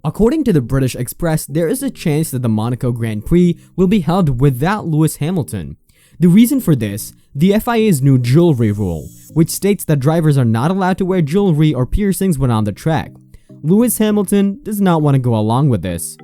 According to the British Express, there is a chance that the Monaco Grand Prix will be held without Lewis Hamilton. The reason for this, the FIA's new jewelry rule, which states that drivers are not allowed to wear jewelry or piercings when on the track. Lewis Hamilton does not want to go along with this.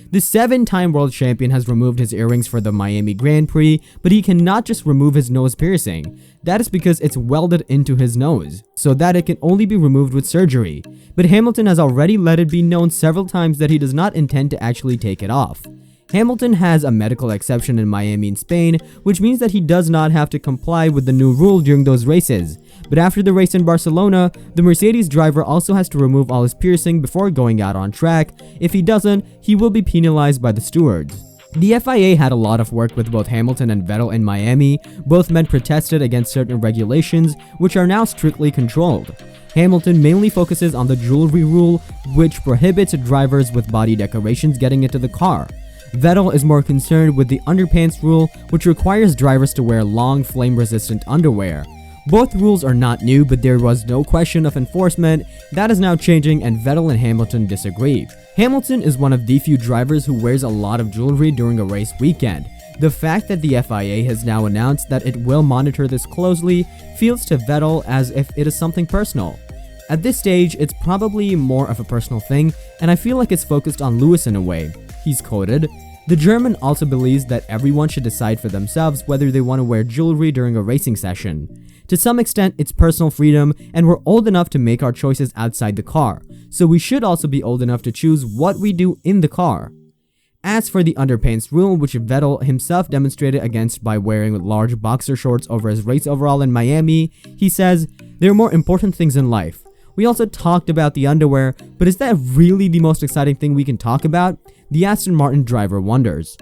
The 7-time world champion has removed his earrings for the Miami Grand Prix, but he cannot just remove his nose piercing. That is because it's welded into his nose, so that it can only be removed with surgery. But Hamilton has already let it be known several times that he does not intend to actually take it off. Hamilton has a medical exception in Miami in Spain, which means that he does not have to comply with the new rule during those races. But after the race in Barcelona, the Mercedes driver also has to remove all his piercing before going out on track. If he doesn't, he will be penalized by the stewards. The FIA had a lot of work with both Hamilton and Vettel in Miami. Both men protested against certain regulations, which are now strictly controlled. Hamilton mainly focuses on the jewelry rule, which prohibits drivers with body decorations getting into the car. Vettel is more concerned with the underpants rule, which requires drivers to wear long, flame-resistant underwear. Both rules are not new, but there was no question of enforcement. That is now changing, and Vettel and Hamilton disagree. Hamilton is one of the few drivers who wears a lot of jewelry during a race weekend. The fact that the FIA has now announced that it will monitor this closely feels to Vettel as if it is something personal. At this stage, it's probably more of a personal thing, and I feel like it's focused on Lewis in a way. He's quoted, "The German also believes that everyone should decide for themselves whether they want to wear jewelry during a racing session. To some extent, it's personal freedom, and we're old enough to make our choices outside the car, so we should also be old enough to choose what we do in the car." As for the underpants rule, which Vettel himself demonstrated against by wearing large boxer shorts over his race overall in Miami, he says, "There are more important things in life. We also talked about the underwear, but is that really the most exciting thing we can talk about?" The Aston Martin driver wonders.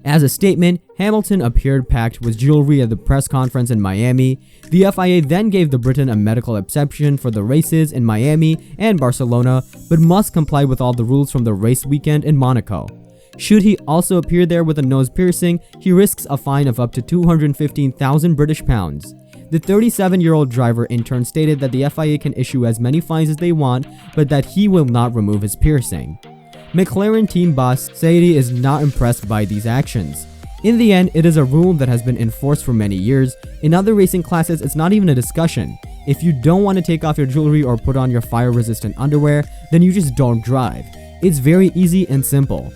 As a statement, Hamilton appeared packed with jewelry at the press conference in Miami. The FIA then gave the Briton a medical exception for the races in Miami and Barcelona, but must comply with all the rules from the race weekend in Monaco. Should he also appear there with a nose piercing, he risks a fine of up to 215,000 British pounds. The 37-year-old driver in turn stated that the FIA can issue as many fines as they want, but that he will not remove his piercing. McLaren team boss Sadie is not impressed by these actions. In the end, it is a rule that has been enforced for many years. In other racing classes, it's not even a discussion. If you don't want to take off your jewelry or put on your fire-resistant underwear, then you just don't drive. It's very easy and simple.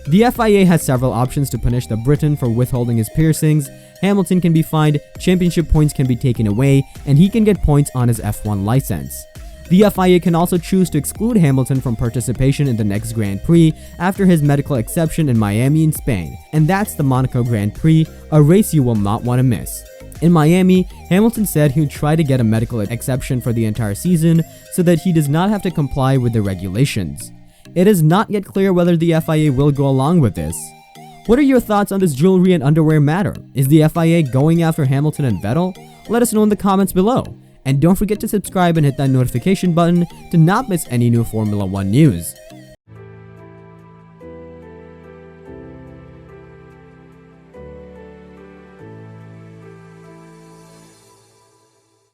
The FIA has several options to punish the Briton for withholding his piercings. Hamilton can be fined, championship points can be taken away, and he can get points on his F1 license. The FIA can also choose to exclude Hamilton from participation in the next Grand Prix after his medical exception in Miami in Spain, and that's the Monaco Grand Prix, a race you will not want to miss. In Miami, Hamilton said he would try to get a medical exception for the entire season so that he does not have to comply with the regulations. It is not yet clear whether the FIA will go along with this. What are your thoughts on this jewelry and underwear matter? Is the FIA going after Hamilton and Vettel? Let us know in the comments below. And don't forget to subscribe and hit that notification button to not miss any new Formula 1 news.